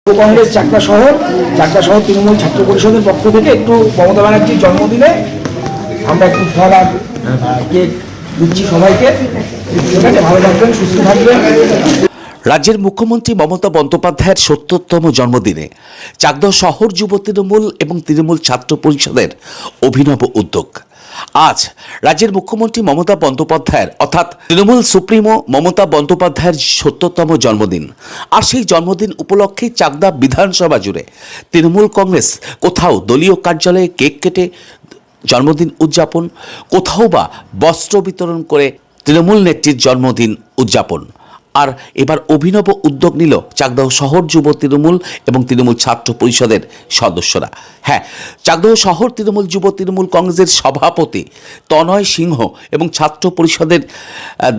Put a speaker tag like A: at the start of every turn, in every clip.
A: কংগ্রেস চাকদা শহর তৃণমূল ছাত্র পরিষদের পক্ষ থেকে একটু মমতা ব্যানার্জির জন্মদিনে আমরা একটু ফল আর কেক দিচ্ছি সবাইকে। ঠিক আছে, ভালো থাকবেন, সুস্থ থাকবেন।
B: রাজ্যের মুখ্যমন্ত্রী মমতা বন্দ্যোপাধ্যায়ের ৭০তম জন্মদিনে চাকদা শহর যুব তৃণমূল এবং তৃণমূল ছাত্র পরিষদের অভিনব উদ্যোগ। আজ রাজ্যের মুখ্যমন্ত্রী মমতা বন্দ্যোপাধ্যায়ের অর্থাৎ তৃণমূল সুপ্রিমো মমতা বন্দ্যোপাধ্যায়ের ৭০তম জন্মদিন। আর সেই জন্মদিন উপলক্ষে চাকদা বিধানসভা জুড়ে তৃণমূল কংগ্রেস কোথাও দলীয় কার্যালয়ে কেক কেটে জন্মদিন উদযাপন, কোথাও বা বস্ত্র বিতরণ করে তৃণমূল নেত্রীর জন্মদিন উদযাপন। আর এবার অভিনব উদ্যোগ নিল চাকদাহ শহর যুব তৃণমূল এবং তৃণমূল ছাত্র পরিষদের সদস্যরা। হ্যাঁ, চাকদাহ শহর তৃণমূল যুব তৃণমূল কংগ্রেসের সভাপতি তনয় সিংহ এবং ছাত্র পরিষদের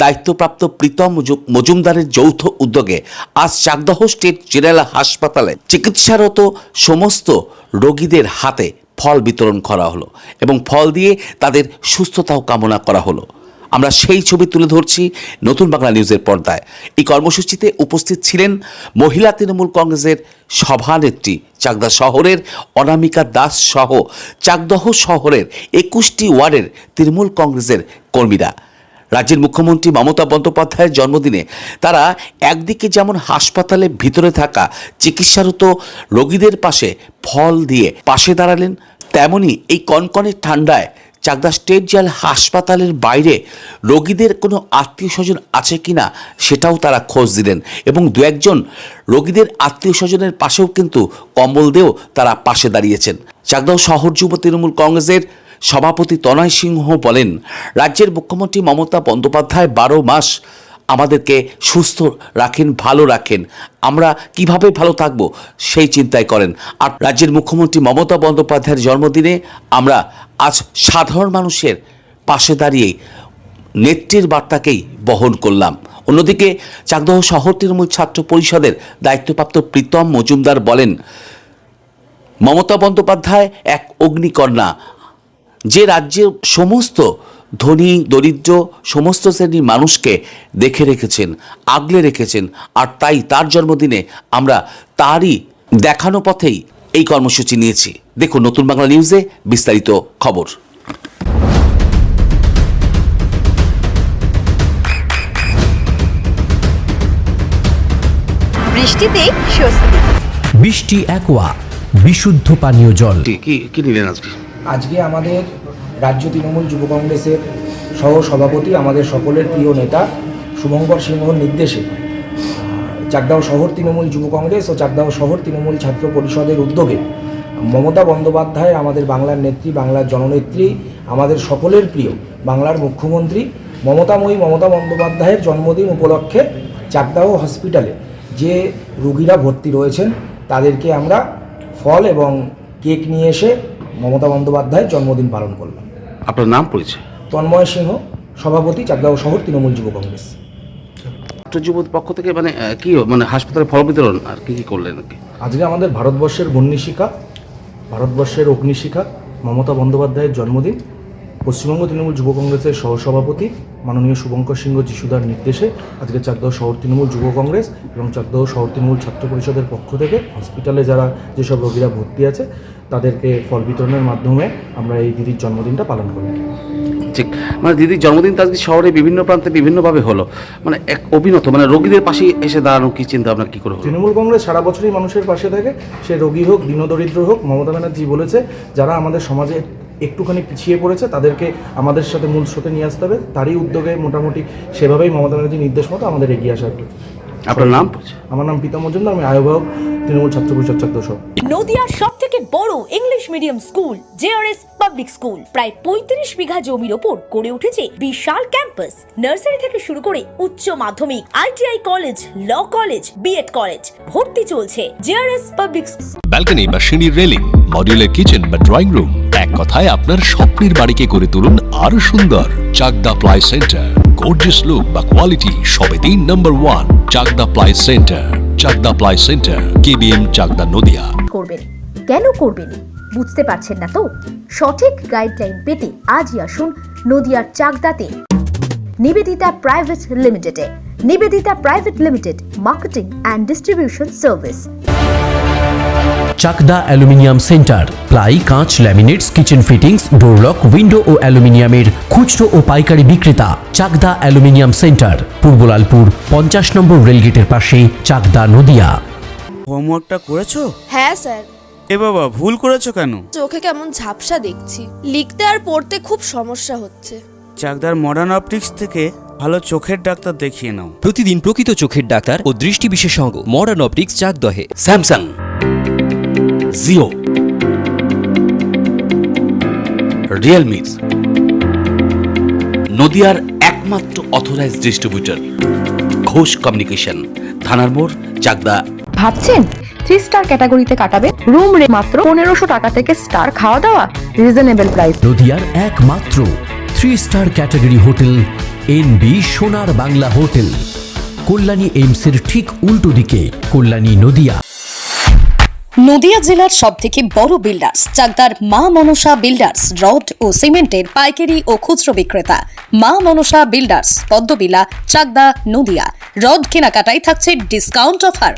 B: দায়িত্বপ্রাপ্ত প্রীতম মজুমদারের যৌথ উদ্যোগে আজ চাকদাহ স্টেট জেনারেল হাসপাতালে চিকিৎসারত সমস্ত রোগীদের হাতে ফল বিতরণ করা হলো এবং ফল দিয়ে তাদের সুস্থতাও কামনা করা হলো। আমরা সেই ছবি তুলে ধরছি নতুন বাংলা নিউজের পর্দায়। এই কর্মসূচিতে উপস্থিত ছিলেন মহিলা তৃণমূল কংগ্রেসের সভানেত্রী চাকদা শহরের অনামিকা দাস সহ চাকদহ শহরের ২১টি ওয়ার্ডের তৃণমূল কংগ্রেসের কর্মীরা। রাজ্যের মুখ্যমন্ত্রী মমতা বন্দ্যোপাধ্যায়ের জন্মদিনে তারা একদিকে যেমন হাসপাতালে ভিতরে থাকা চিকিৎসারত রোগীদের পাশে ফল দিয়ে পাশে দাঁড়ালেন, তেমনি এই কনকনে ঠান্ডায় চাকদা স্টেট জেল হাসপাতালের বাইরে রোগীদের কোনো আত্মীয় স্বজন আছে কিনা সেটাও তারা খোঁজ দিলেন এবং দু একজন রোগীদের আত্মীয় স্বজনের পাশেও কিন্তু কম্বল দিয়েও তারা পাশে দাঁড়িয়েছেন। চাকদা শহর যুব তৃণমূল কংগ্রেসের সভাপতি তনয় সিংহ বলেন, রাজ্যের মুখ্যমন্ত্রী মমতা বন্দ্যোপাধ্যায় ১২ মাস আমাদেরকে সুস্থ রাখেন, ভালো রাখেন, আমরা কিভাবে ভালো থাকব সেই চিন্তায় করেন। আর রাজ্যের মুখ্যমন্ত্রী মমতা বন্দ্যোপাধ্যায়ের জন্মদিনে আমরা আজ সাধারণ মানুষের পাশে দাঁড়িয়ে নেত্রীর বার্তাকেই বহন করলাম। অন্যদিকে চাকদহ শহর তৃণমূল ছাত্র পরিষদের দায়িত্বপ্রাপ্ত প্রীতম মজুমদার বলেন, মমতা বন্দ্যোপাধ্যায় এক অগ্নিকন্যা, যে রাজ্যের সমস্ত ধনী দরিদ্র সমস্ত শ্রেণীর মানুষকে দেখে রেখেছেন, আগলে রেখেছেন। আর তাই তার জন্মদিনে আমরা তারই দেখানো পথেই এই কর্মসূচি নিয়েছি। দেখুন নতুন বাংলা নিউজে বিস্তারিত খবর।
C: বৃষ্টিতে স্বস্তি।
D: বৃষ্টি অ্যাকোয়া বিশুদ্ধ পানীয় জল।
B: কি নিলেন আজকে?
A: আজকে আমাদের রাজ্য তৃণমূল যুব কংগ্রেসের সহ সভাপতি, আমাদের সকলের প্রিয় নেতা শুভঙ্কর সিংহর নির্দেশে চাকদাহ শহর তৃণমূল যুব কংগ্রেস ও চাকদাহ শহর তৃণমূল ছাত্র পরিষদের উদ্যোগে মমতা বন্দ্যোপাধ্যায়, আমাদের বাংলার নেত্রী, বাংলার জননেত্রী, আমাদের সকলের প্রিয় বাংলার মুখ্যমন্ত্রী মমতা বন্দ্যোপাধ্যায়ের জন্মদিন উপলক্ষে চাকদাহ হসপিটালে যে রোগীরা ভর্তি রয়েছেন তাদেরকে আমরা ফল এবং কেক নিয়ে এসে মমতা বন্দ্যোপাধ্যায়ের জন্মদিন পালন করলাম।
B: আপনার নাম পরিচয়?
A: তন্ময় সিংহ, সভাপতি চাকদাহ শহর তৃণমূল যুব কংগ্রেস।
B: যুবক পক্ষ থেকে কি হাসপাতালে ফল বিতরণ আর কি করলেন?
E: আজকে আমাদের ভারতবর্ষের বন্যিশিখা, ভারতবর্ষের অগ্নিশিখা মমতা বন্দ্যোপাধ্যায়ের জন্মদিন। পশ্চিমবঙ্গ তৃণমূল যুব কংগ্রেসের সহসভাপতি মাননীয় শুভঙ্কর সিংহ যিশুদার নির্দেশে আজকে চাকদাহ শহর তৃণমূল যুব কংগ্রেস এবং চাকদাহ শহর তৃণমূল ছাত্র পরিষদের পক্ষ থেকে হসপিটালে যারা যেসব রোগীরা ভর্তি আছে তাদেরকে ফল বিতরণের মাধ্যমে আমরা এই দিদির জন্মদিনটা পালন করি।
B: ঠিক, দিদির জন্মদিন তো আজকে শহরে বিভিন্ন প্রান্তে বিভিন্নভাবে হলো, এক অভিনত রোগীদের পাশে এসে দাঁড়ানো কি চিন্তা আপনার কি করে?
E: তৃণমূল কংগ্রেস সারা বছরই মানুষের পাশে থাকে, সে রোগী হোক দীনদরিদ্র হোক। মমতা ব্যানার্জি বলেছে যারা আমাদের সমাজে একটুখানি পিছিয়ে পড়েছে তাদেরকে আমাদের সাথে মূল স্রোতে নিয়ে আসতে হবে। তারই উদ্যোগে মোটামুটি সেভাবেই মমতা ব্যানার্জির নির্দেশ মতো আমাদের এগিয়ে আসা।
B: আপনার নাম?
E: আমার নাম প্রীতম মজুমদার, আমি আহ্বায়ক তৃণমূল ছাত্র পরিষদ চাকদাহ।
C: নদিয়ার সব থেকে বড় English medium school JRS public school প্রায় ৩৫ বিঘা জমির ওপর গড়ে উঠেছে বিশাল ক্যাম্পাস। নার্সারি থেকে শুরু করে উচ্চ মাধ্যমিক, ITI college, law college, B Ed college, ভর্তি চলছে জেআরএস পাবলিক।
F: ব্যালকনি বা সিঁড়ির রেলিং, মডিউলার কিচেন বা ড্রয়িং রুম, এক কথায় আপনার স্বপ্নের বাড়িকে করে তুলুন আরো সুন্দর। Chakdah ply centre, gorgeous look বা কোয়ালিটি সবে ৩ number 1 Chakdah ply centre. Chakdah ply centre, KBM Chakdah, Nadia.
G: করবেন কেন করবেন বুঝতে পারছেন না তো? সঠিক গাইডলাইন পেতে আজই আসুন নদিয়ার চাকদাতে নিবেদিতা প্রাইভেট লিমিটেডে। Nivedita private limited, marketing and distribution service.
D: Chakdah aluminium centre, ply, কাঁচ, laminates, kitchen fittings, door lock, window ও অ্যালুমিনিয়ামের খুচরো ও পাইকারি বিক্রেতা। চাকদা অ্যালুমিনিয়াম সেন্টার, পূর্বলালপুর 50 নম্বর রেলগেটের পাশে, চাকদা, নদিয়া।
H: হোমওয়ার্কটা করেছো?
I: হ্যাঁ স্যার।
H: এ বাবা, ভুল করেছো কেন?
I: চোখে কেমন ঝাপসা দেখছি, লিখতে আর পড়তে খুব সমস্যা হচ্ছে।
H: চাকদার মডার্ন অপটিক্স থেকে ভালো চোখের ডাক্তার দেখিয়ে নাও।
J: প্রতিদিন প্রকৃত চোখের ডাক্তার ও দৃষ্টি বিশেষজ্ঞ মডার্ন অপটিক্স, চাকদহে।
B: স্যামসাং, জিও, রিয়েলমির নদিয়ার একমাত্র অথরাইজড ডিস্ট্রিবিউটর ঘোষ কমিউনিকেশন, থানার মোড়, চাকদা।
K: ভাবছেন 3 স্টার ক্যাটাগরিতে কাটাবেন? রুম রে মাত্র 1500 টাকা থেকে স্টার, খাওয়া দাওয়া রিজনেবল প্রাইস।
D: নদিয়ার একমাত্র 3 স্টার ক্যাটাগরি হোটেল এনবি সোনার বাংলা হোটেল, কল্যাণী এইমসের ঠিক উল্টো দিকে, কল্যাণী, নদিয়া।
C: নদিয়া জেলার সব থেকে বড় বিল্ডার্স চাকদার মা মনসা বিল্ডার্স, রড ও সিমেন্টের পাইকারি ও খুচরো বিক্রেতা। মা মনসা বিল্ডার্স, পদ্মবিলা, চাকদা, নদিয়া। রড কেনাকাটায় থাকছে ডিসকাউন্ট অফার।